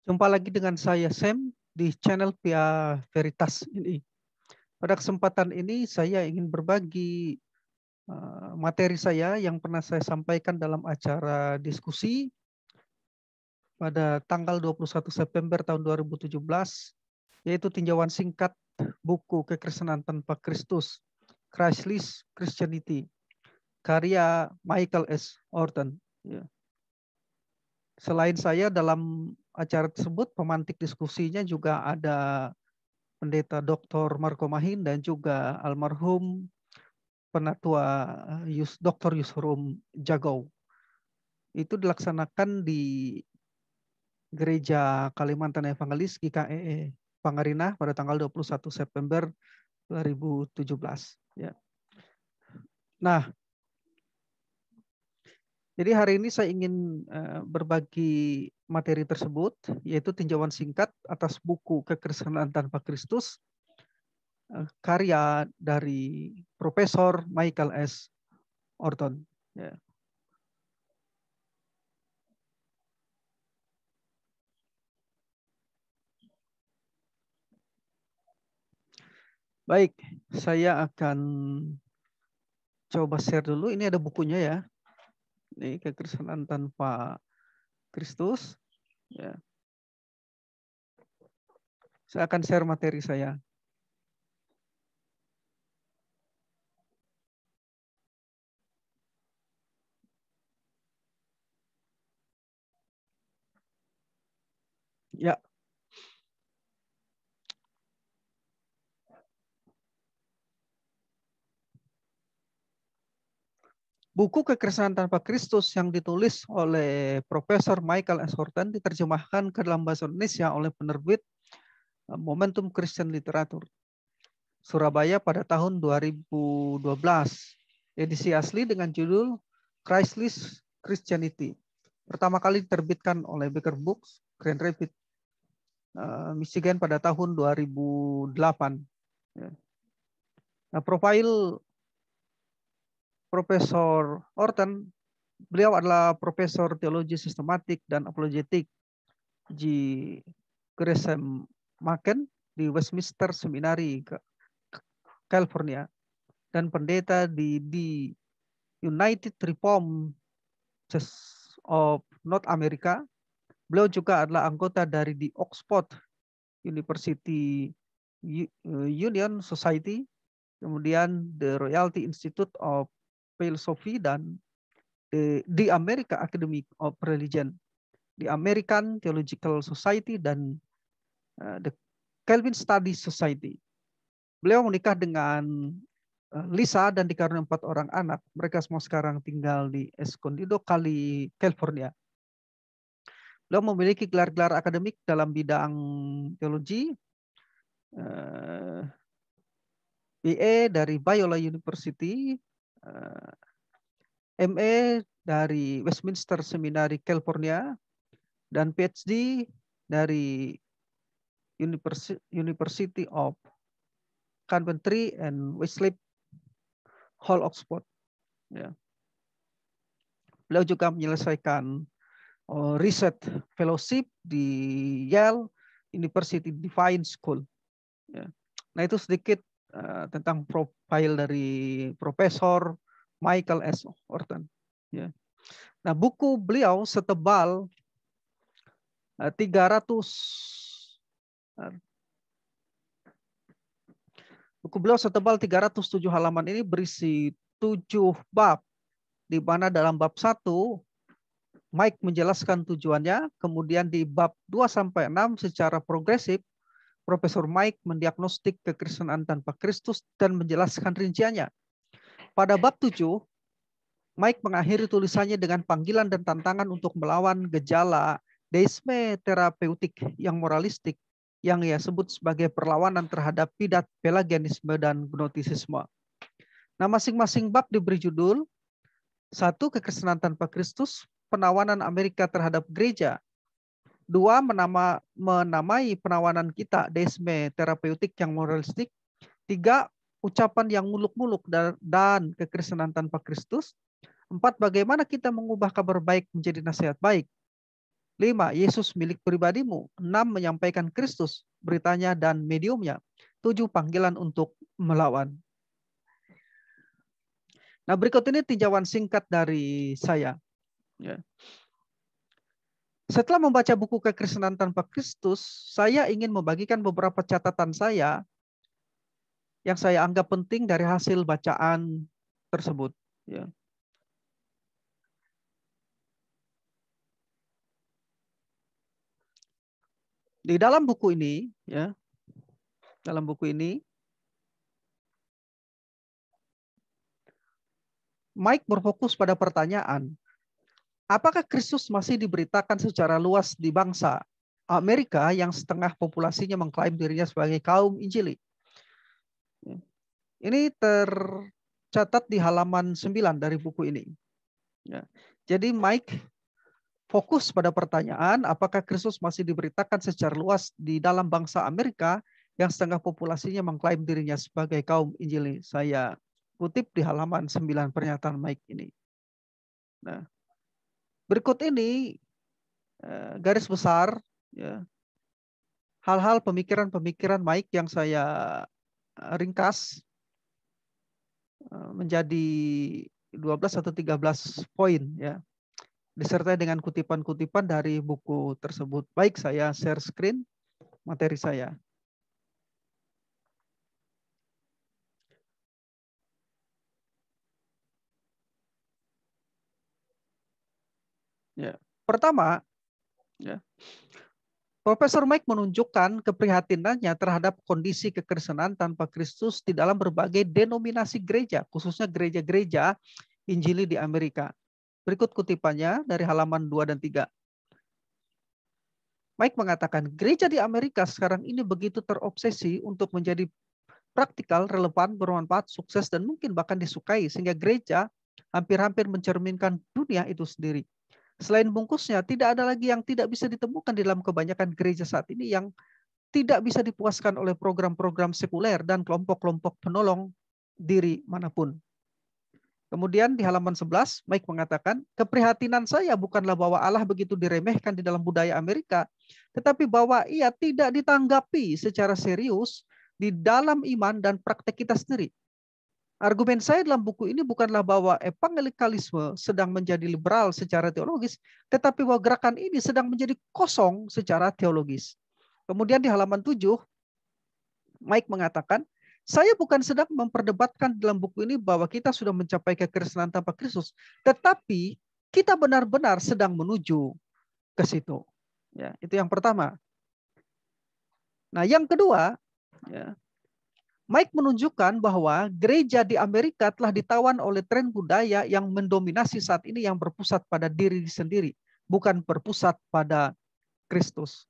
Jumpa lagi dengan saya Sam di channel Via Veritas ini. Pada kesempatan ini saya ingin berbagi materi saya yang pernah saya sampaikan dalam acara diskusi pada tanggal 21 September tahun 2017, yaitu tinjauan singkat buku Kekristenan Tanpa Kristus, Christless Christianity, karya Michael S. Horton. Ya. Selain saya dalam acara tersebut, pemantik diskusinya juga ada Pendeta Dr. Marco Mahin dan juga almarhum Penatua Dr. Yusrum Jagou. Itu dilaksanakan di Gereja Kalimantan Evangelis GKEE Pangarinah pada tanggal 21 September 2017. Ya. Nah, jadi hari ini saya ingin berbagi materi tersebut, yaitu tinjauan singkat atas buku Kekristenan Tanpa Kristus, karya dari Profesor Michael S. Horton. Ya. Baik, saya akan coba share dulu. Ini ada bukunya ya. Ini Kekristenan Tanpa Kristus. Ya. Saya akan share materi saya. Ya. Buku Kekristenan Tanpa Kristus yang ditulis oleh Profesor Michael S. Horton diterjemahkan ke dalam bahasa Indonesia oleh penerbit Momentum Christian Literature Surabaya pada tahun 2012. Edisi asli dengan judul Christless Christianity. Pertama kali diterbitkan oleh Becker Books, Grand Rapids, Michigan pada tahun 2008. Nah, profil Profesor Horton, beliau adalah Profesor Teologi Sistematik dan Apologetik di Gresham Machen di Westminster Seminary, California, dan pendeta di United Reformed Church of North America. Beliau juga adalah anggota dari di Oxford University Union Society, kemudian The Royalty Institute of Philosophy, dan the American Academy of Religion, the American Theological Society, dan the Calvin Studies Society. Beliau menikah dengan Lisa dan dikaruniai 4 orang anak. Mereka semua sekarang tinggal di Escondido, California. Beliau memiliki gelar-gelar akademik dalam bidang teologi, BA dari Biola University, MA dari Westminster Seminary, California, dan PhD dari University of Coventry and Wycliffe Hall, Oxford. Ya. Beliau juga menyelesaikan riset fellowship di Yale University Divine School. Ya. Nah, itu sedikit tentang profil dari Profesor Michael S. Horton. Ya. Nah, buku beliau setebal 300. Buku beliau setebal 307 halaman ini berisi 7 bab, di mana dalam bab 1 Mike menjelaskan tujuannya, kemudian di bab 2-6 secara progresif Profesor Mike mendiagnostik kekristenan tanpa Kristus dan menjelaskan rinciannya. Pada bab 7, Mike mengakhiri tulisannya dengan panggilan dan tantangan untuk melawan gejala deisme terapeutik yang moralistik yang ia sebut sebagai perlawanan terhadap bidat Pelagianisme dan Gnostisisme. Nah, masing-masing bab diberi judul: 1. Kekristenan tanpa Kristus, penawanan Amerika terhadap gereja. 2. Menamai penawanan kita deisme terapeutik yang moralistik. 3. Ucapan yang muluk-muluk dan kekristenan tanpa Kristus. 4. Bagaimana kita mengubah kabar baik menjadi nasihat baik. 5. Yesus milik pribadimu. 6. Menyampaikan Kristus, beritanya dan mediumnya. 7. Panggilan untuk melawan. Nah, berikut ini tinjauan singkat dari saya. Ya. Setelah membaca buku Kekristenan Tanpa Kristus, saya ingin membagikan beberapa catatan saya yang saya anggap penting dari hasil bacaan tersebut. Ya. Di dalam buku ini, ya, dalam buku ini, Mike berfokus pada pertanyaan, apakah Kristus masih diberitakan secara luas di bangsa Amerika yang setengah populasinya mengklaim dirinya sebagai kaum Injili? Ini tercatat di halaman 9 dari buku ini. Ya. Jadi Mike fokus pada pertanyaan, apakah Kristus masih diberitakan secara luas di dalam bangsa Amerika yang setengah populasinya mengklaim dirinya sebagai kaum Injili. Saya kutip di halaman 9 pernyataan Mike ini. Nah, berikut ini garis besar, ya, hal-hal pemikiran-pemikiran Mike yang saya ringkas menjadi 12 atau 13 poin, ya, disertai dengan kutipan-kutipan dari buku tersebut. Baik, saya share screen materi saya. Ya. Pertama, ya, Profesor Mike menunjukkan keprihatinannya terhadap kondisi kekristenan tanpa Kristus di dalam berbagai denominasi gereja, khususnya gereja-gereja Injili di Amerika. Berikut kutipannya dari halaman 2 dan 3. Mike mengatakan, gereja di Amerika sekarang ini begitu terobsesi untuk menjadi praktikal, relevan, bermanfaat, sukses, dan mungkin bahkan disukai, sehingga gereja hampir-hampir mencerminkan dunia itu sendiri. Selain bungkusnya, tidak ada lagi yang tidak bisa ditemukan di dalam kebanyakan gereja saat ini yang tidak bisa dipuaskan oleh program-program sekuler dan kelompok-kelompok penolong diri manapun. Kemudian di halaman 11, Mike mengatakan, keprihatinan saya bukanlah bahwa Allah begitu diremehkan di dalam budaya Amerika, tetapi bahwa ia tidak ditanggapi secara serius di dalam iman dan praktek kita sendiri. Argumen saya dalam buku ini bukanlah bahwa evangelikalisme sedang menjadi liberal secara teologis, tetapi bahwa gerakan ini sedang menjadi kosong secara teologis. Kemudian di halaman 7, Mike mengatakan, saya bukan sedang memperdebatkan dalam buku ini bahwa kita sudah mencapai kekristenan tanpa Kristus, tetapi kita benar-benar sedang menuju ke situ. Ya, itu yang pertama. Nah, yang kedua, ya, Mike menunjukkan bahwa gereja di Amerika telah ditawan oleh tren budaya yang mendominasi saat ini yang berpusat pada diri sendiri, bukan berpusat pada Kristus.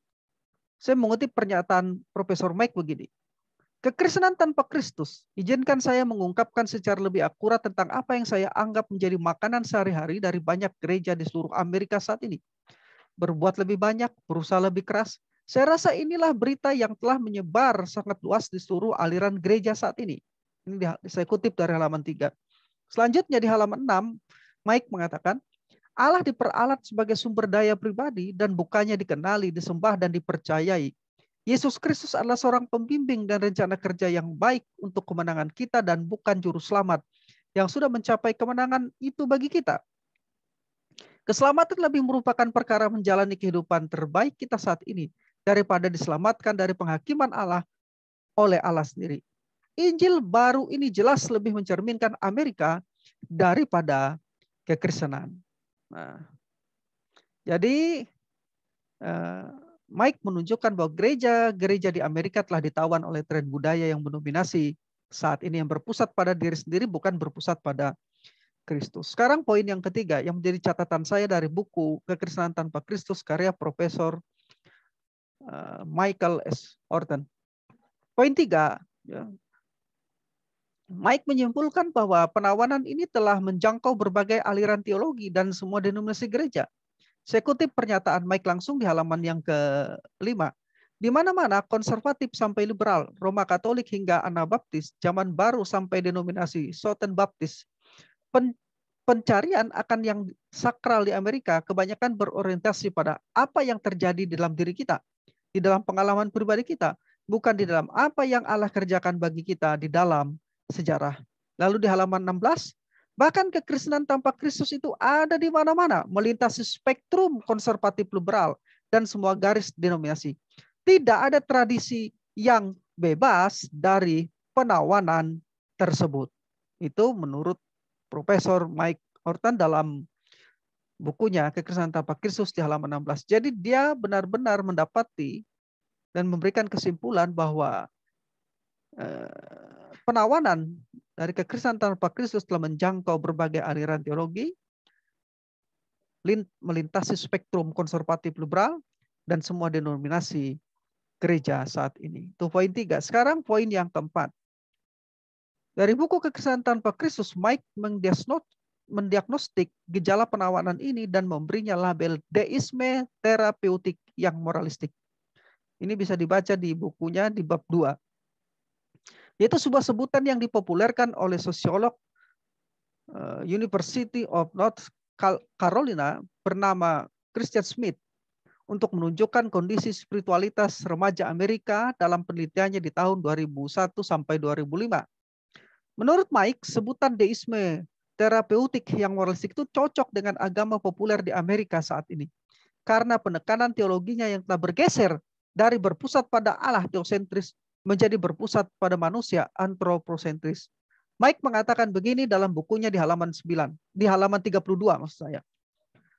Saya mengutip pernyataan Profesor Mike begini. Kekristenan tanpa Kristus, izinkan saya mengungkapkan secara lebih akurat tentang apa yang saya anggap menjadi makanan sehari-hari dari banyak gereja di seluruh Amerika saat ini. Berbuat lebih banyak, berusaha lebih keras. Saya rasa inilah berita yang telah menyebar sangat luas di seluruh aliran gereja saat ini. Ini saya kutip dari halaman 3. Selanjutnya di halaman 6, Mike mengatakan, Allah diperalat sebagai sumber daya pribadi dan bukannya dikenali, disembah, dan dipercayai. Yesus Kristus adalah seorang pembimbing dan rencana kerja yang baik untuk kemenangan kita dan bukan juru selamat yang sudah mencapai kemenangan itu bagi kita. Keselamatan lebih merupakan perkara menjalani kehidupan terbaik kita saat ini daripada diselamatkan dari penghakiman Allah oleh Allah sendiri. Injil baru ini jelas lebih mencerminkan Amerika daripada kekristenan. Nah, jadi Mike menunjukkan bahwa gereja-gereja di Amerika telah ditawan oleh tren budaya yang mendominasi saat ini yang berpusat pada diri sendiri bukan berpusat pada Kristus. Sekarang poin yang ketiga yang menjadi catatan saya dari buku Kekristenan Tanpa Kristus karya Profesor Michael S. Orton. Poin 3, ya. Mike menyimpulkan bahwa penawanan ini telah menjangkau berbagai aliran teologi dan semua denominasi gereja. Saya kutip pernyataan Mike langsung di halaman yang ke-5. Di mana-mana konservatif sampai liberal, Roma Katolik hingga Anabaptis, zaman baru sampai denominasi Southern Baptist, pencarian akan yang sakral di Amerika kebanyakan berorientasi pada apa yang terjadi di dalam diri kita, di dalam pengalaman pribadi kita, bukan di dalam apa yang Allah kerjakan bagi kita di dalam sejarah. Lalu di halaman 16, bahkan kekristenan tanpa Kristus itu ada di mana-mana, melintasi spektrum konservatif liberal dan semua garis denominasi. Tidak ada tradisi yang bebas dari penawanan tersebut. Itu menurut Profesor Mike Horton dalam bukunya Kekristenan Tanpa Kristus di halaman 16. Jadi dia benar-benar mendapati dan memberikan kesimpulan bahwa penawanan dari kekristenan tanpa Kristus telah menjangkau berbagai aliran teologi, melintasi spektrum konservatif liberal, dan semua denominasi gereja saat ini. Itu poin 3. Sekarang poin yang keempat. Dari buku Kekristenan Tanpa Kristus, Mike mendiagnostik gejala penawanan ini dan memberinya label deisme terapeutik yang moralistik. Ini bisa dibaca di bukunya di bab 2. Yaitu sebuah sebutan yang dipopulerkan oleh sosiolog University of North Carolina bernama Christian Smith untuk menunjukkan kondisi spiritualitas remaja Amerika dalam penelitiannya di tahun 2001 sampai 2005. Menurut Mike, sebutan deisme terapeutik yang moralistik itu cocok dengan agama populer di Amerika saat ini. Karena penekanan teologinya yang telah bergeser dari berpusat pada Allah teosentris menjadi berpusat pada manusia antropocentris. Mike mengatakan begini dalam bukunya di halaman 9, di halaman 32 maksud saya.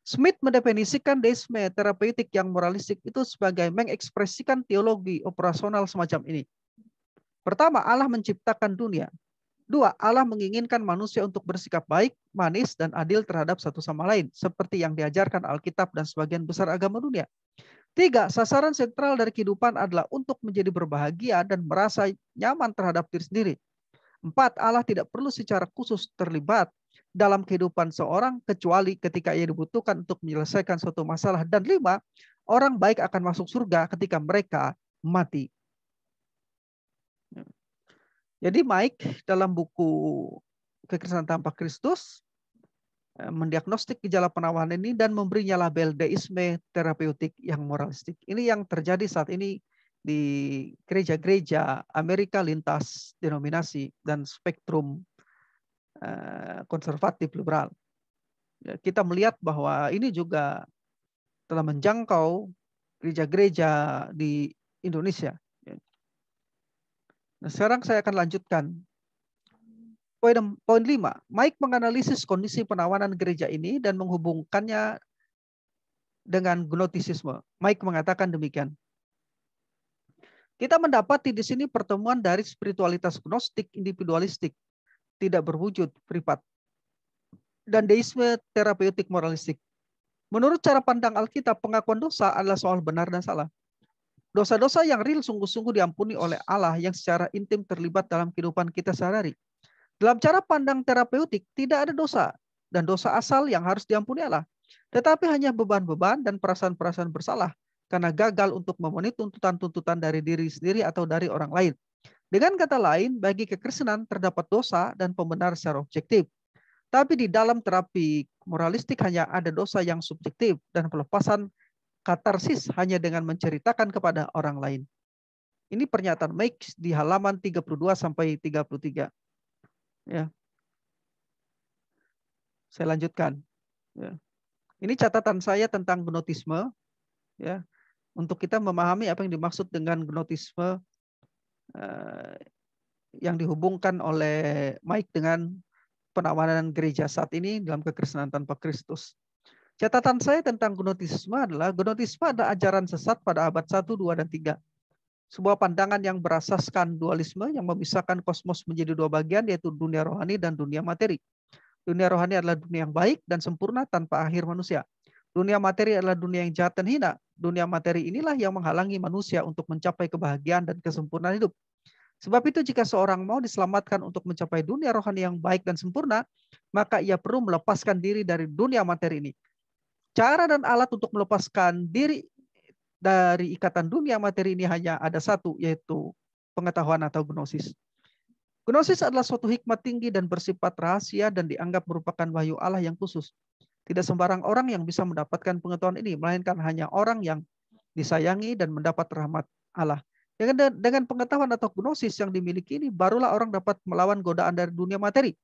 Smith mendefinisikan deisme terapeutik yang moralistik itu sebagai mengekspresikan teologi operasional semacam ini. Pertama, Allah menciptakan dunia. 2, Allah menginginkan manusia untuk bersikap baik, manis, dan adil terhadap satu sama lain, seperti yang diajarkan Alkitab dan sebagian besar agama dunia. 3, sasaran sentral dari kehidupan adalah untuk menjadi berbahagia dan merasa nyaman terhadap diri sendiri. 4, Allah tidak perlu secara khusus terlibat dalam kehidupan seorang kecuali ketika ia dibutuhkan untuk menyelesaikan suatu masalah. Dan 5, orang baik akan masuk surga ketika mereka mati. Jadi Mike dalam buku Kekristenan Tanpa Kristus mendiagnostik gejala penawanan ini dan memberinya label deisme terapeutik yang moralistik. Ini yang terjadi saat ini di gereja-gereja Amerika lintas denominasi dan spektrum konservatif liberal. Kita melihat bahwa ini juga telah menjangkau gereja-gereja di Indonesia. Nah, sekarang saya akan lanjutkan. Poin 5, Mike menganalisis kondisi penawanan gereja ini dan menghubungkannya dengan gnostisisme. Mike mengatakan demikian. Kita mendapati di sini pertemuan dari spiritualitas gnostik individualistik, tidak berwujud privat, dan deisme terapeutik moralistik. Menurut cara pandang Alkitab, pengakuan dosa adalah soal benar dan salah. Dosa-dosa yang real sungguh-sungguh diampuni oleh Allah yang secara intim terlibat dalam kehidupan kita sehari-hari. Dalam cara pandang terapeutik, tidak ada dosa dan dosa asal yang harus diampuni Allah. Tetapi hanya beban-beban dan perasaan-perasaan bersalah karena gagal untuk memenuhi tuntutan-tuntutan dari diri sendiri atau dari orang lain. Dengan kata lain, bagi kekristenan terdapat dosa dan pembenar secara objektif. Tapi di dalam terapi moralistik hanya ada dosa yang subjektif dan pelepasan katarsis hanya dengan menceritakan kepada orang lain. Ini pernyataan Mike di halaman 32 sampai 33. Ya. Saya lanjutkan. Ya. Ini catatan saya tentang gnotisme, ya, untuk kita memahami apa yang dimaksud dengan gnotisme yang dihubungkan oleh Mike dengan penawanan gereja saat ini dalam kekristenan tanpa Kristus. Catatan saya tentang gnotisme adalah ajaran sesat pada abad 1, 2, dan 3. Sebuah pandangan yang berasaskan dualisme yang memisahkan kosmos menjadi dua bagian, yaitu dunia rohani dan dunia materi. Dunia rohani adalah dunia yang baik dan sempurna tanpa akhir manusia. Dunia materi adalah dunia yang jahat dan hina. Dunia materi inilah yang menghalangi manusia untuk mencapai kebahagiaan dan kesempurnaan hidup. Sebab itu jika seorang mau diselamatkan untuk mencapai dunia rohani yang baik dan sempurna, maka ia perlu melepaskan diri dari dunia materi ini. Cara dan alat untuk melepaskan diri dari ikatan dunia materi ini hanya ada satu, yaitu pengetahuan atau gnosis. Gnosis adalah suatu hikmat tinggi dan bersifat rahasia dan dianggap merupakan wahyu Allah yang khusus. Tidak sembarang orang yang bisa mendapatkan pengetahuan ini, melainkan hanya orang yang disayangi dan mendapat rahmat Allah. Dengan pengetahuan atau gnosis yang dimiliki ini, barulah orang dapat melawan godaan dari dunia materi.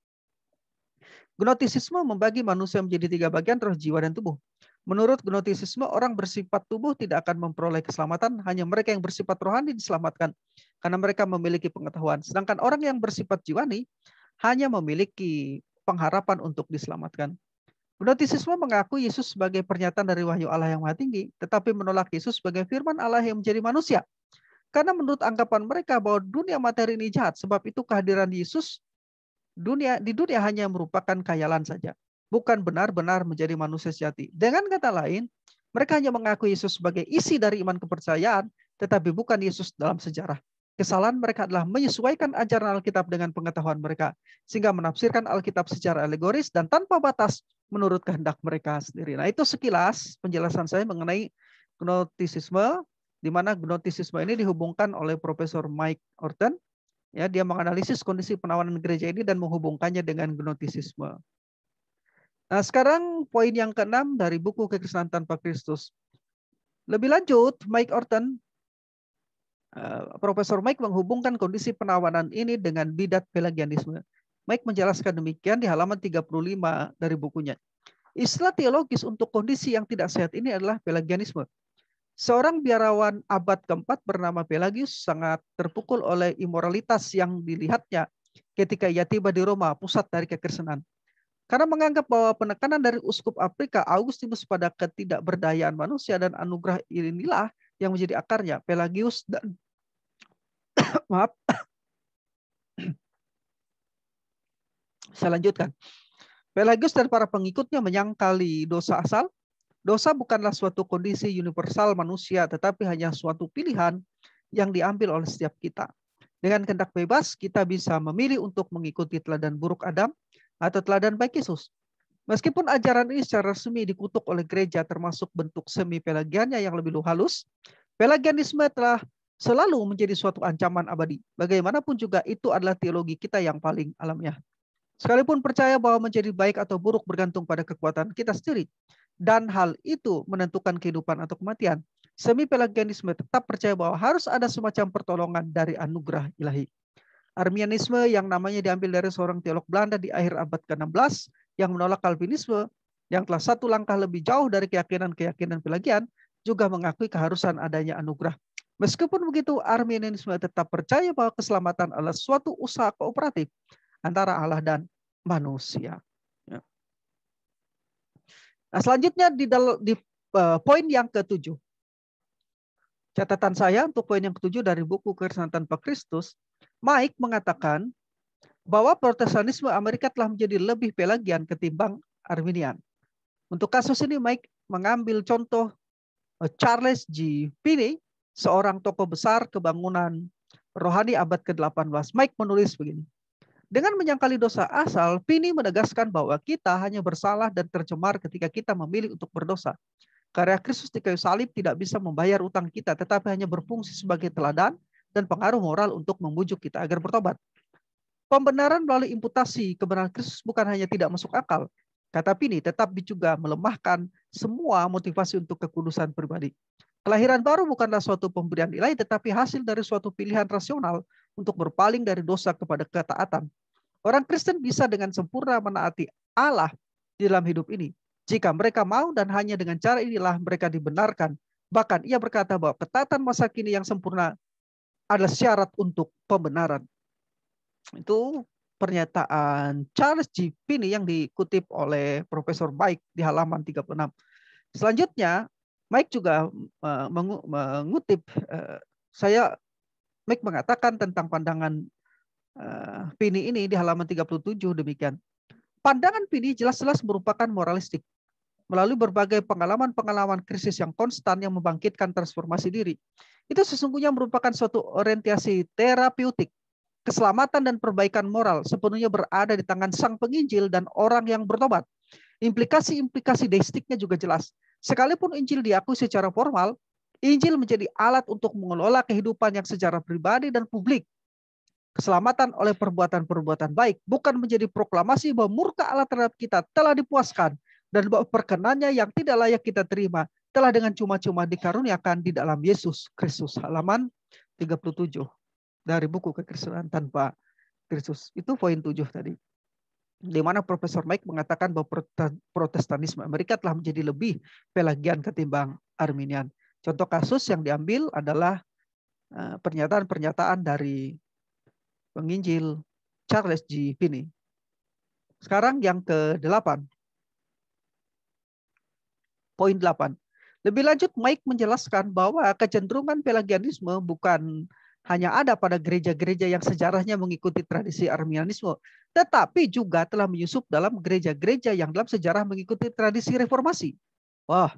Gnotisisme membagi manusia menjadi 3 bagian, roh, jiwa, dan tubuh. Menurut gnotisisme, orang bersifat tubuh tidak akan memperoleh keselamatan, hanya mereka yang bersifat rohani diselamatkan karena mereka memiliki pengetahuan. Sedangkan orang yang bersifat jiwani hanya memiliki pengharapan untuk diselamatkan. Gnotisisme mengakui Yesus sebagai pernyataan dari wahyu Allah yang Maha Tinggi, tetapi menolak Yesus sebagai firman Allah yang menjadi manusia. Karena menurut anggapan mereka bahwa dunia materi ini jahat, sebab itu kehadiran Yesus di dunia hanya merupakan khayalan saja, bukan benar-benar menjadi manusia sejati. Dengan kata lain, mereka hanya mengakui Yesus sebagai isi dari iman kepercayaan, tetapi bukan Yesus dalam sejarah. Kesalahan mereka adalah menyesuaikan ajaran Alkitab dengan pengetahuan mereka, sehingga menafsirkan Alkitab secara alegoris dan tanpa batas menurut kehendak mereka sendiri. Nah, itu sekilas penjelasan saya mengenai gnotisisme, di mana gnotisisme ini dihubungkan oleh Profesor Mike Orton. Ya, dia menganalisis kondisi penawanan gereja ini dan menghubungkannya dengan gnotisisme. Nah, sekarang poin yang ke-6 dari buku Kekristenan Tanpa Kristus. Lebih lanjut, Mike Orton, Profesor Mike menghubungkan kondisi penawanan ini dengan bidat Pelagianisme. Mike menjelaskan demikian di halaman 35 dari bukunya. Istilah teologis untuk kondisi yang tidak sehat ini adalah Pelagianisme. Seorang biarawan abad keempat bernama Pelagius sangat terpukul oleh imoralitas yang dilihatnya ketika ia tiba di Roma, pusat dari kekristenan. Karena menganggap bahwa penekanan dari uskup Afrika Augustinus pada ketidakberdayaan manusia dan anugerah inilah yang menjadi akarnya. Pelagius dan maaf, saya lanjutkan. Pelagius dan para pengikutnya menyangkali dosa asal. Dosa bukanlah suatu kondisi universal manusia, tetapi hanya suatu pilihan yang diambil oleh setiap kita. Dengan kehendak bebas, kita bisa memilih untuk mengikuti teladan buruk Adam atau teladan baik Yesus. Meskipun ajaran ini secara resmi dikutuk oleh gereja, termasuk bentuk semi-pelagiannya yang lebih halus, Pelagianisme telah selalu menjadi suatu ancaman abadi. Bagaimanapun juga itu adalah teologi kita yang paling alamiah. Sekalipun percaya bahwa menjadi baik atau buruk bergantung pada kekuatan kita sendiri, dan hal itu menentukan kehidupan atau kematian, semi-pelagianisme tetap percaya bahwa harus ada semacam pertolongan dari anugerah ilahi. Arminianisme yang namanya diambil dari seorang teolog Belanda di akhir abad ke-16 yang menolak Calvinisme, yang telah satu langkah lebih jauh dari keyakinan-keyakinan Pelagian, juga mengakui keharusan adanya anugerah. Meskipun begitu, Arminianisme tetap percaya bahwa keselamatan adalah suatu usaha kooperatif antara Allah dan manusia. Nah, selanjutnya di poin yang ke-7. Catatan saya untuk poin yang ke-7 dari buku Kekristenan Tanpa Kristus, Mike mengatakan bahwa Protestanisme Amerika telah menjadi lebih Pelagian ketimbang Arminian. Untuk kasus ini, Mike mengambil contoh Charles G. Finney, seorang tokoh besar kebangunan rohani abad ke-18. Mike menulis begini. Dengan menyangkali dosa asal, Finney menegaskan bahwa kita hanya bersalah dan tercemar ketika kita memilih untuk berdosa. Karya Kristus di kayu salib tidak bisa membayar utang kita, tetapi hanya berfungsi sebagai teladan dan pengaruh moral untuk membujuk kita agar bertobat. Pembenaran melalui imputasi kebenaran Kristus bukan hanya tidak masuk akal, kata Finney, tetapi juga melemahkan semua motivasi untuk kekudusan pribadi. Kelahiran baru bukanlah suatu pemberian ilahi, tetapi hasil dari suatu pilihan rasional untuk berpaling dari dosa kepada ketaatan. Orang Kristen bisa dengan sempurna menaati Allah di dalam hidup ini. Jika mereka mau, dan hanya dengan cara inilah mereka dibenarkan. Bahkan ia berkata bahwa ketaatan masa kini yang sempurna adalah syarat untuk pembenaran. Itu pernyataan Charles G. Finney yang dikutip oleh Profesor Mike di halaman 36. Selanjutnya, Mike juga mengutip, Mike mengatakan tentang pandangan Finney ini di halaman 37 demikian. Pandangan Finney jelas-jelas merupakan moralistik. Melalui berbagai pengalaman-pengalaman krisis yang konstan yang membangkitkan transformasi diri. Itu sesungguhnya merupakan suatu orientasi terapeutik. Keselamatan dan perbaikan moral sepenuhnya berada di tangan sang penginjil dan orang yang bertobat. Implikasi-implikasi deistiknya juga jelas. Sekalipun Injil diakui secara formal, Injil menjadi alat untuk mengelola kehidupan yang secara pribadi dan publik. keselamatan oleh perbuatan-perbuatan baik, bukan menjadi proklamasi bahwa murka Allah terhadap kita telah dipuaskan, dan bahwa perkenannya yang tidak layak kita terima telah dengan cuma-cuma dikaruniakan di dalam Yesus Kristus. Halaman 37 dari buku Kekristenan Tanpa Kristus. Itu poin 7 tadi. Di mana Profesor Mike mengatakan bahwa Protestanisme Amerika telah menjadi lebih Pelagian ketimbang Arminian. Contoh kasus yang diambil adalah pernyataan-pernyataan dari penginjil Charles G. Finney. Sekarang yang ke-8. Poin 8. Lebih lanjut, Mike menjelaskan bahwa kecenderungan Pelagianisme bukan hanya ada pada gereja-gereja yang sejarahnya mengikuti tradisi Arminianisme, tetapi juga telah menyusup dalam gereja-gereja yang dalam sejarah mengikuti tradisi reformasi. Wah,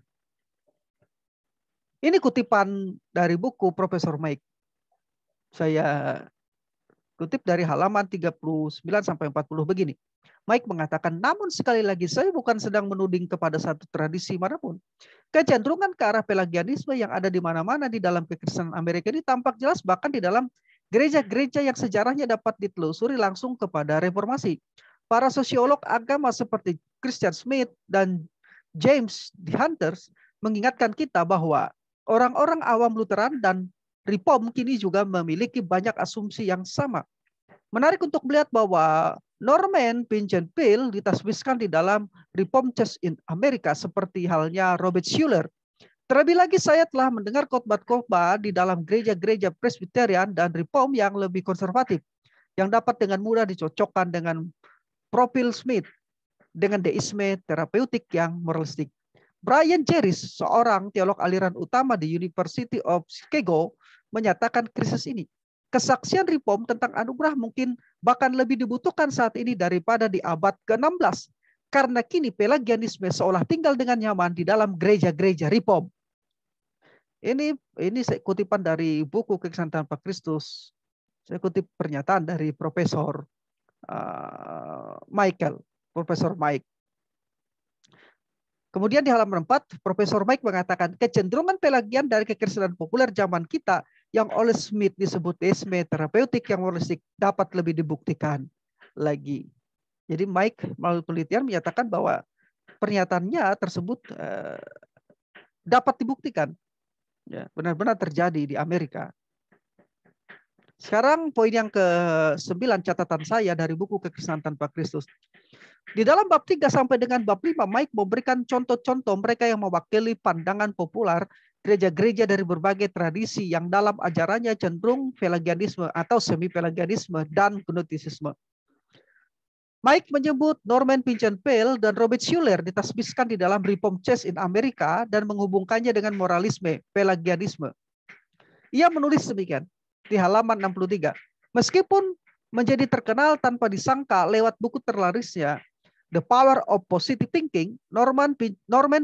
ini kutipan dari buku Profesor Mike. Saya kutip dari halaman 39 sampai 40 begini. Mike mengatakan, namun sekali lagi saya bukan sedang menuding kepada satu tradisi manapun. Kecenderungan ke arah Pelagianisme yang ada di mana-mana di dalam kekristenan Amerika ini tampak jelas bahkan di dalam gereja-gereja yang sejarahnya dapat ditelusuri langsung kepada reformasi. Para sosiolog agama seperti Christian Smith dan James D. Hunters mengingatkan kita bahwa orang-orang awam Lutheran dan Reform kini juga memiliki banyak asumsi yang sama. Menarik untuk melihat bahwa Norman Vincent Peale ditasbihkan di dalam Reformed Church in Amerika seperti halnya Robert Schuller. Terlebih lagi saya telah mendengar khotbah-khotbah di dalam gereja-gereja Presbyterian dan Reform yang lebih konservatif, yang dapat dengan mudah dicocokkan dengan profil Smith, dengan deisme terapeutik yang moralistik. Brian Jerris, seorang teolog aliran utama di University of Chicago, menyatakan krisis ini. Kesaksian Reform tentang anugerah mungkin bahkan lebih dibutuhkan saat ini daripada di abad ke-16. Karena kini Pelagianisme seolah tinggal dengan nyaman di dalam gereja-gereja Reform. Ini kutipan dari buku Kekristenan Tanpa Kristus. Saya kutip pernyataan dari Profesor Profesor Mike. Kemudian di halaman 4, Profesor Mike mengatakan kecenderungan Pelagian dari kekristenan populer zaman kita yang oleh Smith disebut deisme terapeutik yang moralistik dapat lebih dibuktikan lagi. Jadi Mike melalui penelitian menyatakan bahwa pernyataannya tersebut dapat dibuktikan, ya, benar-benar terjadi di Amerika. Sekarang poin yang ke-9 catatan saya dari buku Kekristenan Tanpa Kristus. Di dalam bab 3 sampai dengan bab 5, Mike memberikan contoh-contoh mereka yang mewakili pandangan populer gereja-gereja dari berbagai tradisi yang dalam ajarannya cenderung Pelagianisme atau semi-Pelagianisme dan Gnostisisme. Mike menyebut Norman Vincent Peale dan Robert Schuller ditasbihkan di dalam Reformed Church in Amerika dan menghubungkannya dengan moralisme, Pelagianisme. Ia menulis demikian di halaman 63. Meskipun menjadi terkenal tanpa disangka lewat buku terlarisnya The Power of Positive Thinking, Norman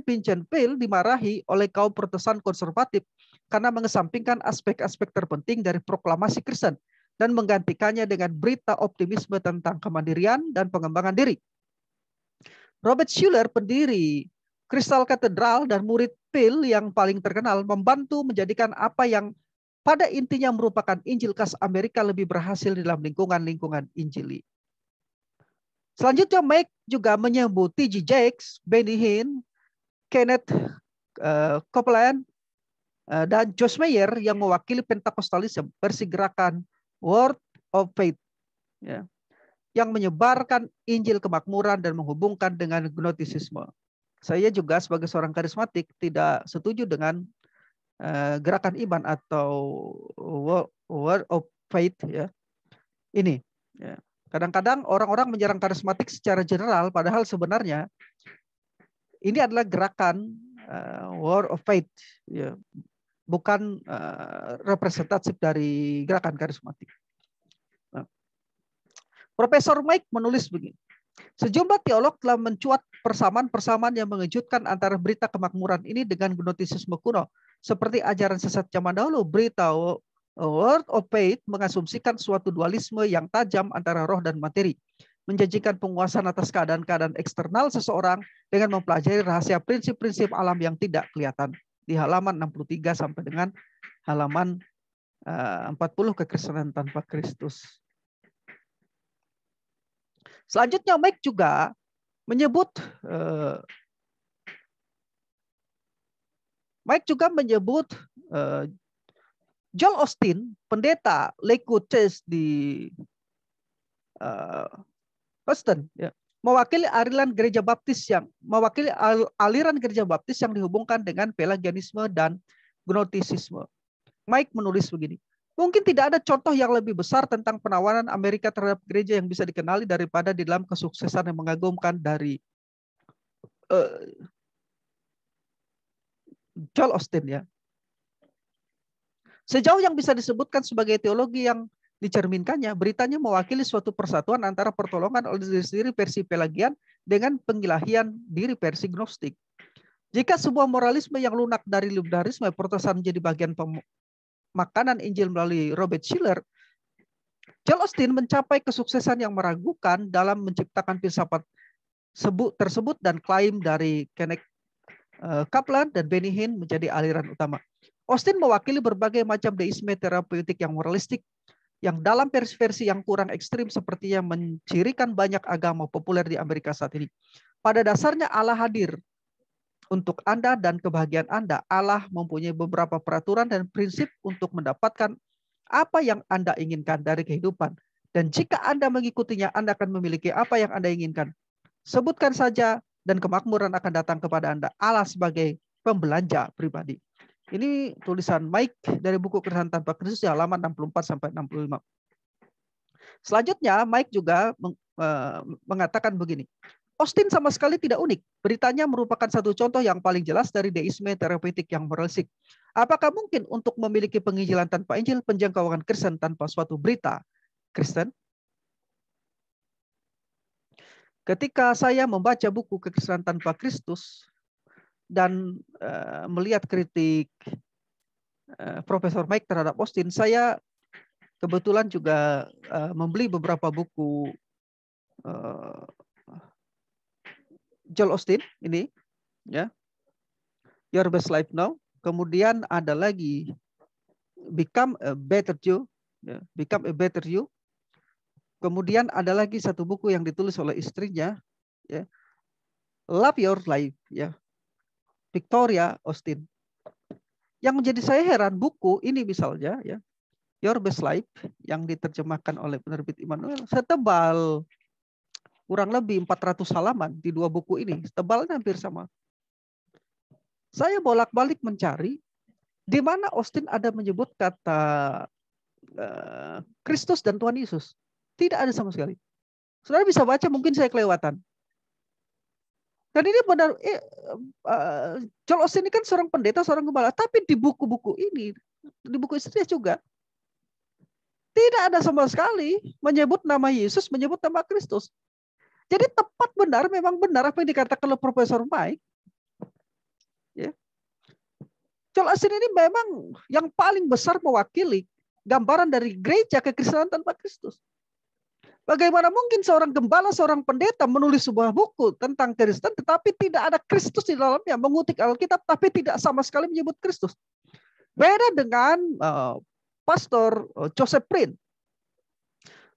Vincent Peale dimarahi oleh kaum Protestan konservatif karena mengesampingkan aspek-aspek terpenting dari proklamasi Kristen dan menggantikannya dengan berita optimisme tentang kemandirian dan pengembangan diri. Robert Schuller, pendiri Crystal Cathedral dan murid Peale yang paling terkenal, membantu menjadikan apa yang pada intinya merupakan Injil khas Amerika lebih berhasil dalam lingkungan-lingkungan Injili. Selanjutnya Mike juga menyebut T.J. Jakes, Benny Hinn, Kenneth Copeland, dan Josh Meyer yang mewakili Pentakostalisme, versi gerakan Word of Faith, ya, yang menyebarkan Injil kemakmuran dan menghubungkan dengan Gnostisisme. Saya juga sebagai seorang karismatik tidak setuju dengan gerakan iman atau Word of Faith, ya. Ini, ya. Kadang-kadang orang-orang menyerang karismatik secara general, padahal sebenarnya ini adalah gerakan Word of Faith, ya, bukan representatif dari gerakan karismatik. Nah, Profesor Mike menulis begini. Sejumlah teolog telah mencuat persamaan-persamaan yang mengejutkan antara berita kemakmuran ini dengan Gnostisisme kuno. Seperti ajaran sesat zaman dahulu, berita Word of Faith mengasumsikan suatu dualisme yang tajam antara roh dan materi, menjanjikan penguasaan atas keadaan-keadaan eksternal seseorang dengan mempelajari rahasia prinsip-prinsip alam yang tidak kelihatan. Di halaman 63 sampai dengan halaman 40 Kekristenan Tanpa Kristus. Selanjutnya Mike juga menyebut Joel Osteen, pendeta Lakewood Church di Houston, ya, mewakili aliran gereja baptis yang dihubungkan dengan Pelagianisme dan Gnostisisme. Mike menulis begini, mungkin tidak ada contoh yang lebih besar tentang penawaran Amerika terhadap gereja yang bisa dikenali daripada di dalam kesuksesan yang mengagumkan dari Joel Osteen, ya. Sejauh yang bisa disebutkan sebagai teologi yang dicerminkannya, beritanya mewakili suatu persatuan antara pertolongan oleh diri sendiri versi Pelagian dengan pengilahian diri versi Gnostik. Jika sebuah moralisme yang lunak dari liberalisme Protestan menjadi bagian makanan Injil melalui Robert Schiller, Joel Osteen mencapai kesuksesan yang meragukan dalam menciptakan filsafat tersebut dan klaim dari Kenneth Copeland dan Benny Hinn menjadi aliran utama. Osteen mewakili berbagai macam deisme terapeutik yang moralistik yang dalam versi-versi yang kurang ekstrim seperti yang mencirikan banyak agama populer di Amerika saat ini. Pada dasarnya Allah hadir untuk Anda dan kebahagiaan Anda. Allah mempunyai beberapa peraturan dan prinsip untuk mendapatkan apa yang Anda inginkan dari kehidupan. Dan jika Anda mengikutinya, Anda akan memiliki apa yang Anda inginkan. Sebutkan saja dan kemakmuran akan datang kepada Anda. Allah sebagai pembelanja pribadi. Ini tulisan Mike dari buku Keresahan Tanpa Kristus di halaman 64-65. Selanjutnya Mike juga mengatakan begini. Osteen sama sekali tidak unik. Beritanya merupakan satu contoh yang paling jelas dari deisme terapeutik yang moralistik. Apakah mungkin untuk memiliki penginjilan tanpa Injil, penjangkauan Kristen tanpa suatu berita Kristen? Ketika saya membaca buku Kekristenan Tanpa Kristus dan melihat kritik Profesor Mike terhadap Osteen, saya kebetulan juga membeli beberapa buku Joel Osteen ini, ya, Your Best Life Now. Kemudian ada lagi Become a Better You, ya, Become a Better You. Kemudian ada lagi satu buku yang ditulis oleh istrinya, ya, Love Your Life, ya, Victoria Osteen. Yang menjadi saya heran, buku ini misalnya, ya, Your Best Life yang diterjemahkan oleh penerbit Immanuel setebal kurang lebih 400 halaman di dua buku ini, tebalnya hampir sama. Saya bolak-balik mencari di mana Osteen ada menyebut kata Kristus dan Tuhan Yesus. Tidak ada sama sekali. Saudara bisa baca, mungkin saya kelewatan. Dan ini benar, Joel Osteen ini kan seorang pendeta, seorang gembala, tapi di buku-buku ini, di buku istrinya juga, tidak ada sama sekali menyebut nama Yesus, menyebut nama Kristus. Jadi tepat benar, memang benar apa yang dikatakan oleh Profesor Mike. Ya. Joel Osteen ini memang yang paling besar mewakili gambaran dari gereja kekristenan tanpa Kristus. Bagaimana mungkin seorang gembala, seorang pendeta menulis sebuah buku tentang Kristen, tetapi tidak ada Kristus di dalamnya, mengutik Alkitab, tapi tidak sama sekali menyebut Kristus. Beda dengan Pastor Joseph Prince.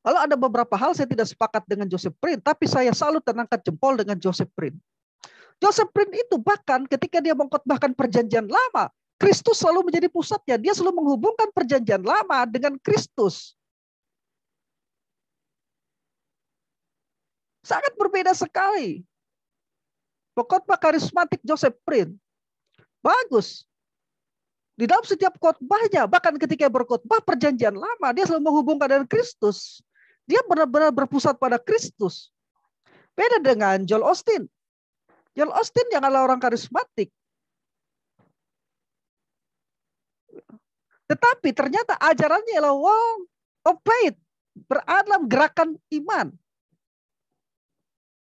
Lalu ada beberapa hal saya tidak sepakat dengan Joseph Prince, tapi saya salut dan angkat jempol dengan Joseph Prince. Joseph Prince itu bahkan ketika dia mengkhotbahkan perjanjian lama, Kristus selalu menjadi pusatnya. Dia selalu menghubungkan perjanjian lama dengan Kristus. Sangat berbeda sekali. Pengkhotbah karismatik Joseph Prince bagus. Di dalam setiap khotbahnya, bahkan ketika berkhotbah perjanjian lama, dia selalu menghubungkan dengan Kristus. Dia benar-benar berpusat pada Kristus. Beda dengan Joel Osteen. Joel Osteen yang adalah orang karismatik. Tetapi ternyata ajarannya adalah wall of faith. Berada dalam gerakan iman.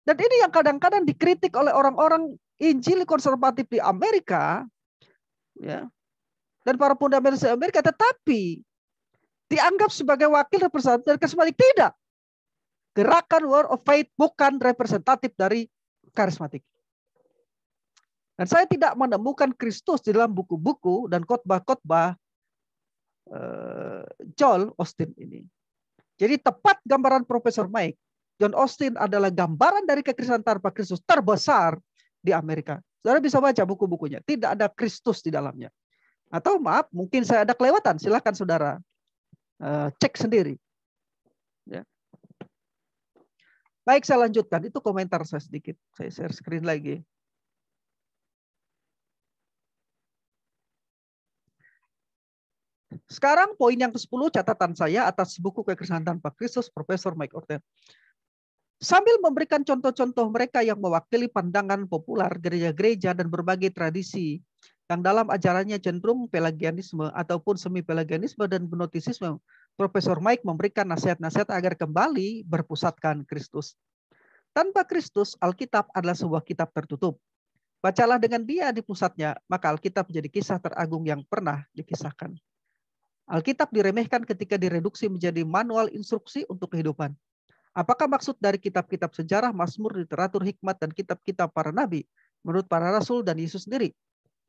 Dan ini yang kadang-kadang dikritik oleh orang-orang Injil konservatif di Amerika, ya, dan para fundamentalis Amerika, tetapi dianggap sebagai wakil representatif dari karismatik. Tidak. Gerakan Word of Faith bukan representatif dari karismatik. Dan saya tidak menemukan Kristus di dalam buku-buku dan khotbah-khotbah Joel Osteen ini. Jadi tepat gambaran Profesor Mike. John Austin adalah gambaran dari kekristenan tanpa Kristus terbesar di Amerika. Saudara bisa baca buku-bukunya. Tidak ada Kristus di dalamnya. Atau maaf, mungkin saya ada kelewatan. Silakan saudara cek sendiri. Ya. Baik, saya lanjutkan. Itu komentar saya sedikit. Saya share screen lagi. Sekarang poin yang ke-10 catatan saya atas buku Kekristenan Tanpa Kristus Profesor Mike Orten. Sambil memberikan contoh-contoh mereka yang mewakili pandangan populer gereja-gereja dan berbagai tradisi yang dalam ajarannya cenderung pelagianisme ataupun semi-pelagianisme dan gnostisisme, Profesor Mike memberikan nasihat-nasihat agar kembali berpusatkan Kristus. Tanpa Kristus, Alkitab adalah sebuah kitab tertutup. Bacalah dengan dia di pusatnya, maka Alkitab menjadi kisah teragung yang pernah dikisahkan. Alkitab diremehkan ketika direduksi menjadi manual instruksi untuk kehidupan. Apakah maksud dari kitab-kitab sejarah, mazmur, literatur hikmat, dan kitab-kitab para nabi? Menurut para rasul dan Yesus sendiri,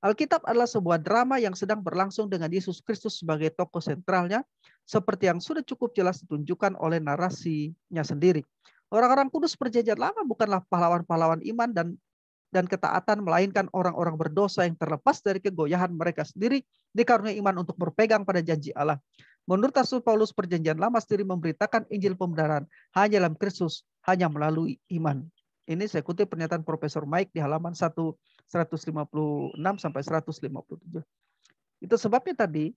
Alkitab adalah sebuah drama yang sedang berlangsung dengan Yesus Kristus sebagai tokoh sentralnya, seperti yang sudah cukup jelas ditunjukkan oleh narasinya sendiri. Orang-orang kudus perjanjian lama bukanlah pahlawan-pahlawan iman dan ketaatan, melainkan orang-orang berdosa yang terlepas dari kegoyahan mereka sendiri, dikaruniai iman untuk berpegang pada janji Allah. Menurut Rasul Paulus, perjanjian lama sendiri memberitakan Injil pembenaran hanya dalam Kristus, hanya melalui iman. Ini saya kutip pernyataan Profesor Mike di halaman 156 sampai 157. Itu sebabnya tadi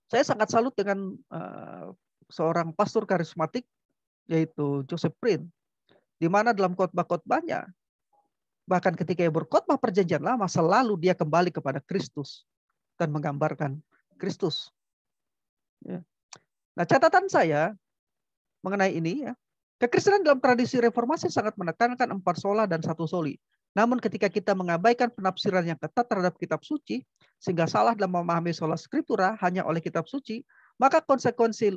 saya sangat salut dengan seorang pastor karismatik, yaitu Joseph Prince, di mana dalam khotbah-khotbahnya, bahkan ketika ia berkhotbah perjanjian lama, selalu dia kembali kepada Kristus dan menggambarkan Kristus. Ya. Nah, catatan saya mengenai ini, ya, kekristenan dalam tradisi reformasi sangat menekankan 4 sola dan 1 soli. Namun ketika kita mengabaikan penafsiran yang ketat terhadap kitab suci, sehingga salah dalam memahami sola scriptura hanya oleh kitab suci, maka konsekuensi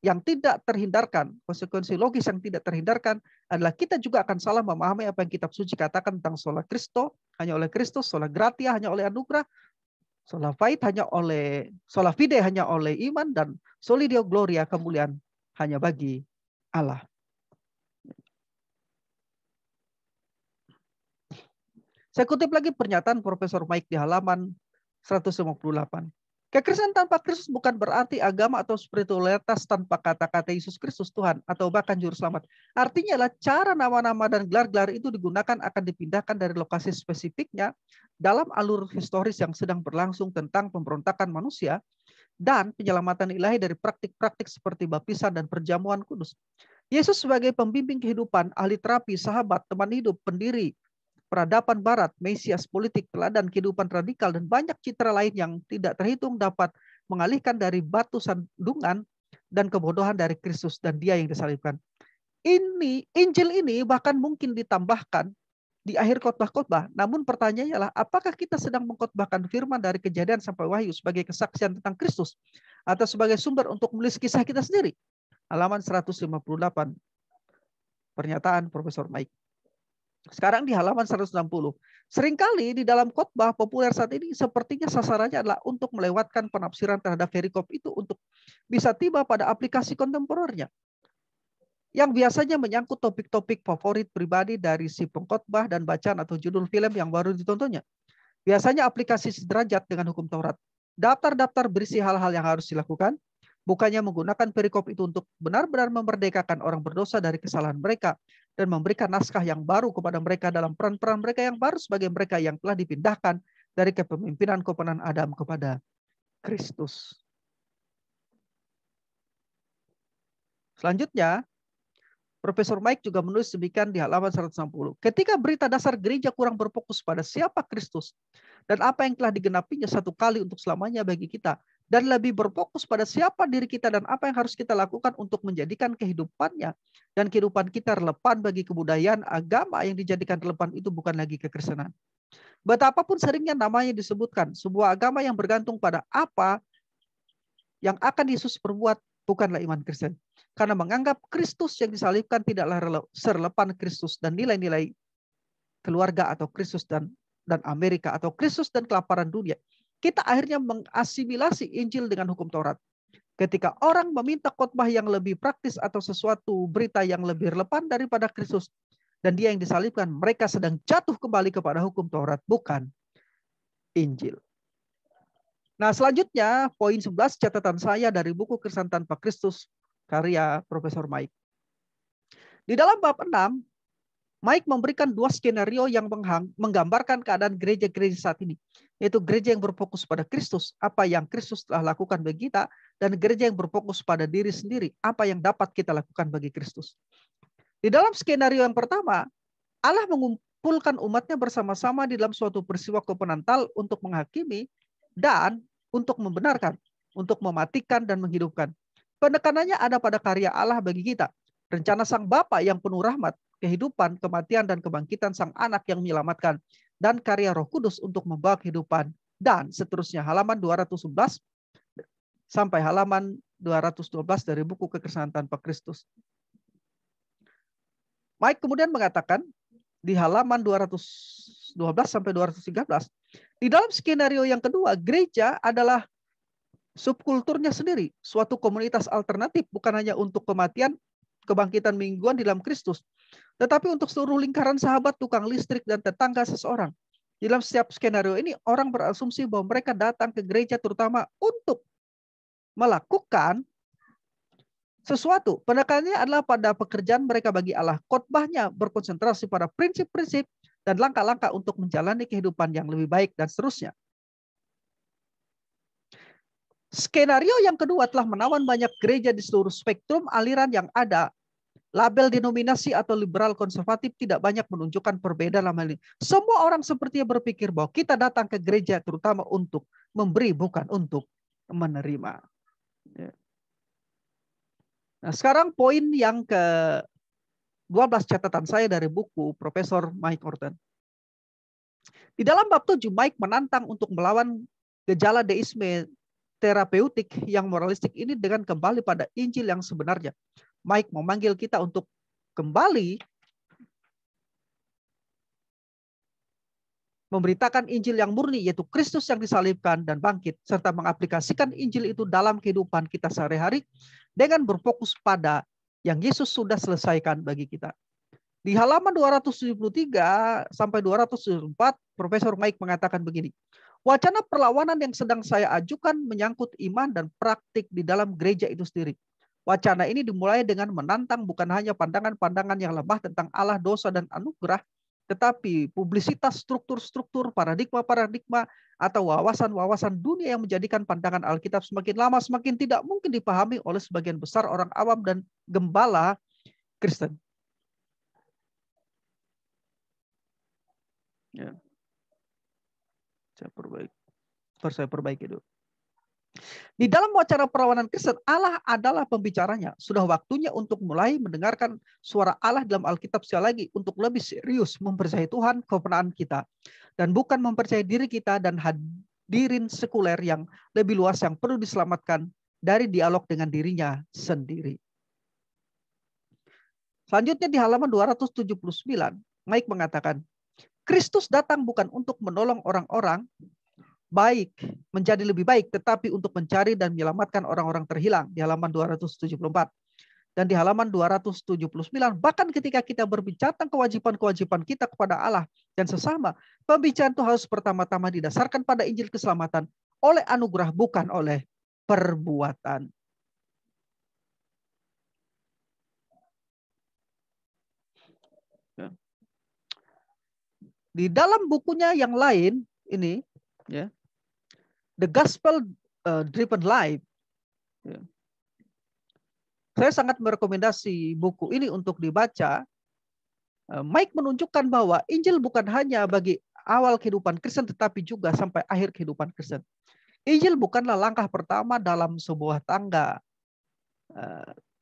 yang tidak terhindarkan, konsekuensi logis yang tidak terhindarkan adalah kita juga akan salah memahami apa yang kitab suci katakan tentang sola Christo, hanya oleh Kristus, sola gratia hanya oleh anugerah, sola fide hanya oleh iman, dan soli deo gloria, kemuliaan hanya bagi Allah. Saya kutip lagi pernyataan Profesor Mike di halaman 158. Kekristenan tanpa Kristus bukan berarti agama atau spiritualitas tanpa kata-kata Yesus Kristus Tuhan atau bahkan Juru Selamat. Artinya adalah cara nama-nama dan gelar-gelar itu digunakan akan dipindahkan dari lokasi spesifiknya dalam alur historis yang sedang berlangsung tentang pemberontakan manusia dan penyelamatan ilahi dari praktik-praktik seperti baptisan dan perjamuan kudus. Yesus sebagai pembimbing kehidupan, ahli terapi, sahabat, teman hidup, pendiri peradaban barat, Mesias politik, teladan kehidupan radikal, dan banyak citra lain yang tidak terhitung dapat mengalihkan dari batu sandungan dan kebodohan dari Kristus dan dia yang disalibkan. Injil ini bahkan mungkin ditambahkan di akhir khotbah-khotbah. Namun pertanyaannya adalah, apakah kita sedang mengkhotbahkan firman dari Kejadian sampai Wahyu sebagai kesaksian tentang Kristus atau sebagai sumber untuk menulis kisah kita sendiri? Halaman 158. Pernyataan Profesor Mike. Sekarang di halaman 160. Seringkali di dalam khotbah populer saat ini sepertinya sasarannya adalah untuk melewatkan penafsiran terhadap perikop itu untuk bisa tiba pada aplikasi kontemporernya, yang biasanya menyangkut topik-topik favorit pribadi dari si pengkhotbah dan bacaan atau judul film yang baru ditontonnya. Biasanya aplikasi sederajat dengan hukum Taurat. Daftar-daftar berisi hal-hal yang harus dilakukan, bukannya menggunakan perikop itu untuk benar-benar memerdekakan orang berdosa dari kesalahan mereka dan memberikan naskah yang baru kepada mereka dalam peran-peran mereka yang baru sebagai mereka yang telah dipindahkan dari kepemimpinan kepenan Adam kepada Kristus. Selanjutnya, Profesor Mike juga menulis demikian di halaman 160. Ketika berita dasar gereja kurang berfokus pada siapa Kristus dan apa yang telah digenapinya satu kali untuk selamanya bagi kita, dan lebih berfokus pada siapa diri kita dan apa yang harus kita lakukan untuk menjadikan kehidupannya dan kehidupan kita relevan bagi kebudayaan agama yang dijadikan relevan, itu bukan lagi kekristenan. Betapapun seringnya namanya disebutkan, sebuah agama yang bergantung pada apa yang akan Yesus perbuat bukanlah iman Kristen. Karena menganggap Kristus yang disalibkan tidaklah serelevan Kristus dan nilai-nilai keluarga atau Kristus dan Amerika atau Kristus dan kelaparan dunia. Kita akhirnya mengasimilasi Injil dengan hukum Taurat. Ketika orang meminta khotbah yang lebih praktis atau sesuatu berita yang lebih relevan daripada Kristus dan dia yang disalibkan, mereka sedang jatuh kembali kepada hukum Taurat, bukan Injil. Nah, selanjutnya poin 11 catatan saya dari buku Keresahan Tanpa Kristus karya Profesor Mike. Di dalam bab 6, Mike memberikan dua skenario yang menggambarkan keadaan gereja-gereja saat ini. Yaitu gereja yang berfokus pada Kristus, apa yang Kristus telah lakukan bagi kita, dan gereja yang berfokus pada diri sendiri, apa yang dapat kita lakukan bagi Kristus. Di dalam skenario yang pertama, Allah mengumpulkan umatnya bersama-sama di dalam suatu peristiwa kovenantal untuk menghakimi dan untuk membenarkan, untuk mematikan dan menghidupkan. Penekanannya ada pada karya Allah bagi kita. Rencana Sang Bapa yang penuh rahmat, kehidupan, kematian, dan kebangkitan Sang Anak yang menyelamatkan, dan karya Roh Kudus untuk membawa kehidupan, dan seterusnya. Halaman 211 sampai halaman 212 dari buku Keresahan Tanpa Kristus. Mike kemudian mengatakan di halaman 212 sampai 213, di dalam skenario yang kedua, gereja adalah subkulturnya sendiri, suatu komunitas alternatif, bukan hanya untuk kematian, kebangkitan mingguan di dalam Kristus, tetapi untuk seluruh lingkaran sahabat, tukang listrik, dan tetangga seseorang. Di dalam setiap skenario ini, orang berasumsi bahwa mereka datang ke gereja terutama untuk melakukan sesuatu. Penekanannya adalah pada pekerjaan mereka bagi Allah. Khotbahnya berkonsentrasi pada prinsip-prinsip dan langkah-langkah untuk menjalani kehidupan yang lebih baik dan seterusnya. Skenario yang kedua telah menawan banyak gereja di seluruh spektrum aliran yang ada. Label denominasi atau liberal konservatif tidak banyak menunjukkan perbedaan dalam hal ini. Semua orang sepertinya berpikir bahwa kita datang ke gereja terutama untuk memberi, bukan untuk menerima. Nah, sekarang poin yang ke-12 catatan saya dari buku Profesor Mike Orton. Di dalam bab 7, Mike menantang untuk melawan gejala deisme terapeutik yang moralistik ini dengan kembali pada Injil yang sebenarnya. Mike memanggil kita untuk kembali memberitakan Injil yang murni, yaitu Kristus yang disalibkan dan bangkit, serta mengaplikasikan Injil itu dalam kehidupan kita sehari-hari dengan berfokus pada yang Yesus sudah selesaikan bagi kita. Di halaman 273 sampai 274, Profesor Mike mengatakan begini, wacana perlawanan yang sedang saya ajukan menyangkut iman dan praktik di dalam gereja itu sendiri. Wacana ini dimulai dengan menantang bukan hanya pandangan-pandangan yang lemah tentang Allah, dosa, dan anugerah, tetapi publisitas struktur-struktur, paradigma-paradigma, atau wawasan-wawasan dunia yang menjadikan pandangan Alkitab semakin lama semakin tidak mungkin dipahami oleh sebagian besar orang awam dan gembala Kristen. Ya. Saya perbaiki dulu. Di dalam wacana perawanan Kristen, Allah adalah pembicaranya. Sudah waktunya untuk mulai mendengarkan suara Allah dalam Alkitab sekali lagi untuk lebih serius mempercayai Tuhan, kebenaran kita, dan bukan mempercayai diri kita dan hadirin sekuler yang lebih luas yang perlu diselamatkan dari dialog dengan dirinya sendiri. Selanjutnya di halaman 279, Mike mengatakan, Kristus datang bukan untuk menolong orang-orang baik menjadi lebih baik, tetapi untuk mencari dan menyelamatkan orang-orang terhilang di halaman 274. Dan di halaman 279, bahkan ketika kita berbicara tentang kewajiban-kewajiban kita kepada Allah dan sesama, pembicaraan itu harus pertama-tama didasarkan pada Injil keselamatan oleh anugerah, bukan oleh perbuatan. Di dalam bukunya yang lain ini, ya, The Gospel Driven Life. Ya. Saya sangat merekomendasi buku ini untuk dibaca. Mike menunjukkan bahwa Injil bukan hanya bagi awal kehidupan Kristen, tetapi juga sampai akhir kehidupan Kristen. Injil bukanlah langkah pertama dalam sebuah tangga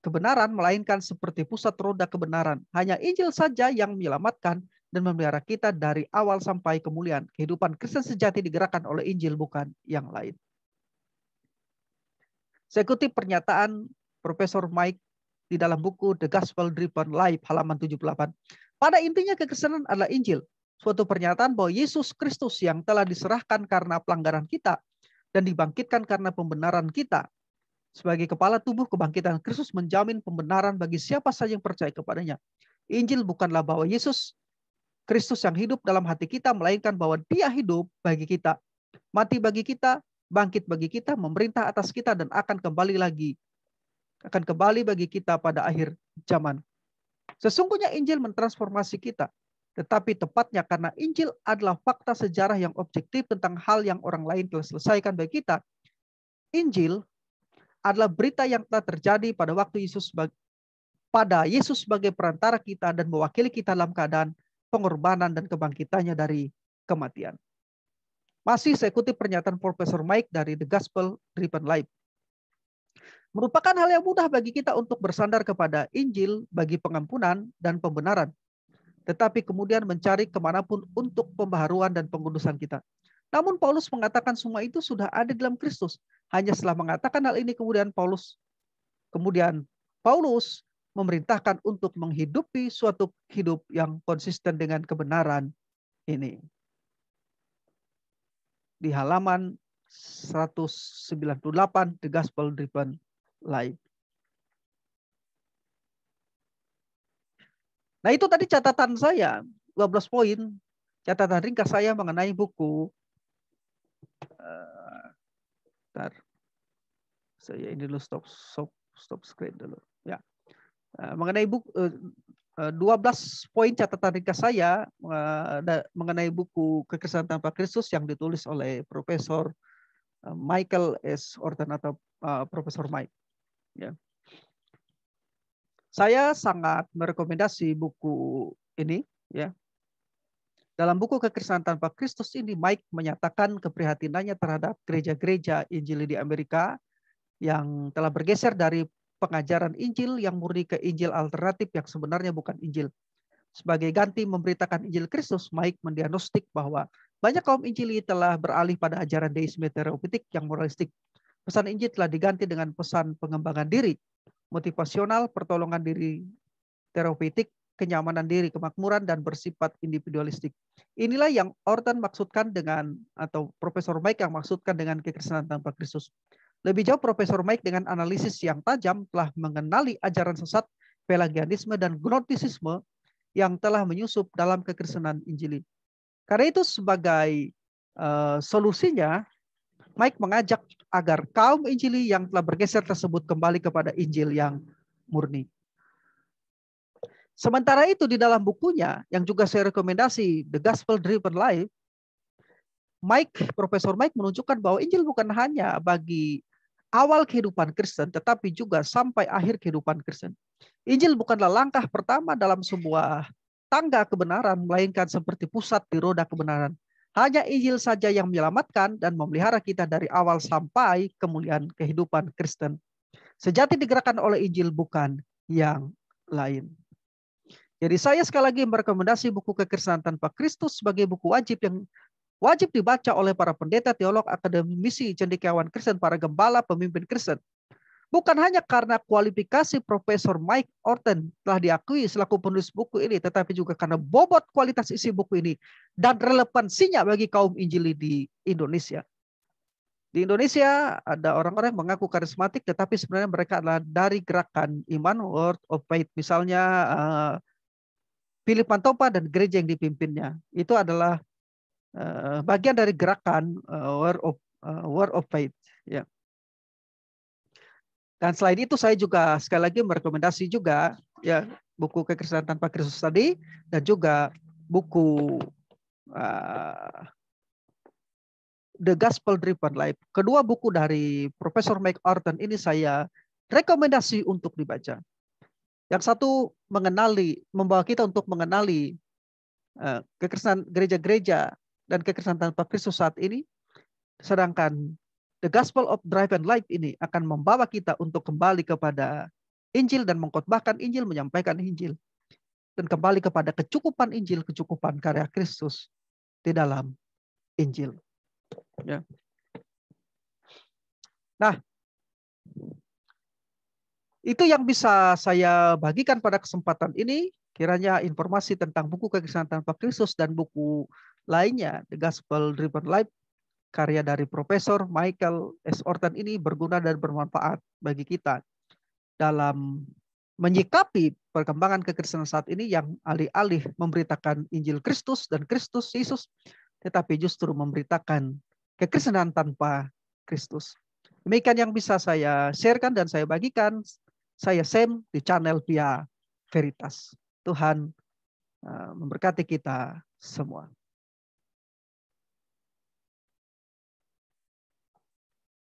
kebenaran, melainkan seperti pusat roda kebenaran. Hanya Injil saja yang menyelamatkan dan memelihara kita dari awal sampai kemuliaan. Kehidupan Kristen sejati digerakkan oleh Injil, bukan yang lain. Saya kutip pernyataan Profesor Mike di dalam buku The Gospel Driven Life halaman 78. Pada intinya kekristenan adalah Injil. Suatu pernyataan bahwa Yesus Kristus yang telah diserahkan karena pelanggaran kita dan dibangkitkan karena pembenaran kita. Sebagai kepala tubuh, kebangkitan Kristus menjamin pembenaran bagi siapa saja yang percaya kepadanya. Injil bukanlah bahwa Yesus Kristus yang hidup dalam hati kita, melainkan bahwa Dia hidup bagi kita, mati bagi kita, bangkit bagi kita, memerintah atas kita, dan akan kembali bagi kita pada akhir zaman. Sesungguhnya Injil mentransformasi kita, tetapi tepatnya karena Injil adalah fakta sejarah yang objektif tentang hal yang orang lain telah selesaikan bagi kita. Injil adalah berita yang telah terjadi pada waktu Yesus sebagai perantara kita dan mewakili kita dalam keadaan pengorbanan dan kebangkitannya dari kematian. Masih saya kutip pernyataan Profesor Mike dari The Gospel Driven Life. Merupakan hal yang mudah bagi kita untuk bersandar kepada Injil bagi pengampunan dan pembenaran, tetapi kemudian mencari kemanapun untuk pembaharuan dan pengudusan kita. Namun Paulus mengatakan semua itu sudah ada dalam Kristus. Hanya setelah mengatakan hal ini kemudian Paulus memerintahkan untuk menghidupi suatu hidup yang konsisten dengan kebenaran ini. Di halaman 198 The Gospel Driven Life. Nah, itu tadi catatan saya, 12 poin, catatan ringkas saya mengenai buku. Saya ini dulu stop screen dulu. Ya. Mengenai buku 12 poin catatan ringkas saya mengenai buku Kekristenan Tanpa Kristus yang ditulis oleh Profesor Michael S. Orton atau Profesor Mike. Ya. Saya sangat merekomendasi buku ini. Ya. Dalam buku Kekristenan Tanpa Kristus ini, Mike menyatakan keprihatinannya terhadap gereja-gereja Injil di Amerika yang telah bergeser dari pengajaran Injil yang murni ke Injil alternatif yang sebenarnya bukan Injil. Sebagai ganti memberitakan Injil Kristus, Mike mendiagnostik bahwa banyak kaum Injili telah beralih pada ajaran deisme terapeutik yang moralistik. Pesan Injil telah diganti dengan pesan pengembangan diri, motivasional, pertolongan diri terapeutik, kenyamanan diri, kemakmuran, dan bersifat individualistik. Inilah yang Orton maksudkan dengan, atau Profesor Mike yang maksudkan dengan kekristenan tanpa Kristus. Lebih jauh, Profesor Mike dengan analisis yang tajam telah mengenali ajaran sesat, Pelagianisme, dan gnostisisme yang telah menyusup dalam kekristenan Injili. Karena itu sebagai solusinya, Mike mengajak agar kaum Injili yang telah bergeser tersebut kembali kepada Injil yang murni. Sementara itu di dalam bukunya yang juga saya rekomendasi, The Gospel Driven Life, Profesor Mike menunjukkan bahwa Injil bukan hanya bagi awal kehidupan Kristen, tetapi juga sampai akhir kehidupan Kristen. Injil bukanlah langkah pertama dalam sebuah tangga kebenaran, melainkan seperti pusat di roda kebenaran. Hanya Injil saja yang menyelamatkan dan memelihara kita dari awal sampai kemuliaan kehidupan Kristen. Sejati digerakkan oleh Injil, bukan yang lain. Jadi saya sekali lagi merekomendasi buku Kekristenan Tanpa Kristus sebagai buku wajib yang wajib dibaca oleh para pendeta, teolog, akademisi, cendekiawan Kristen, para gembala, pemimpin Kristen. Bukan hanya karena kualifikasi Profesor Mike Orton telah diakui selaku penulis buku ini, tetapi juga karena bobot kualitas isi buku ini dan relevansinya bagi kaum Injili di Indonesia. Di Indonesia ada orang-orang yang mengaku karismatik, tetapi sebenarnya mereka adalah dari gerakan iman, Word of Faith. Misalnya Philip Mantopa dan gereja yang dipimpinnya. Itu adalah bagian dari gerakan Word of Faith. Ya. Dan selain itu saya juga sekali lagi merekomendasi juga ya buku Kekristenan Tanpa Kristus tadi dan juga buku The Gospel Driven Life. Kedua buku dari Profesor Mike Orton ini saya rekomendasi untuk dibaca. Yang satu membawa kita untuk mengenali kekristenan gereja-gereja dan kekristenan tanpa Kristus saat ini. Sedangkan The Gospel of Driven Life ini akan membawa kita untuk kembali kepada Injil dan mengkhotbahkan Injil, menyampaikan Injil. Dan kembali kepada kecukupan Injil, kecukupan karya Kristus di dalam Injil. Ya. Nah, itu yang bisa saya bagikan pada kesempatan ini. Kiranya informasi tentang buku Kekristenan Tanpa Kristus dan buku lainnya, The Gospel Driven Life, karya dari Profesor Michael S. Orton ini berguna dan bermanfaat bagi kita dalam menyikapi perkembangan kekristenan saat ini yang alih-alih memberitakan Injil Kristus dan Kristus Yesus, tetapi justru memberitakan kekristenan tanpa Kristus. Demikian yang bisa saya sharekan dan saya bagikan. Saya Sam di channel Via Veritas. Tuhan memberkati kita semua.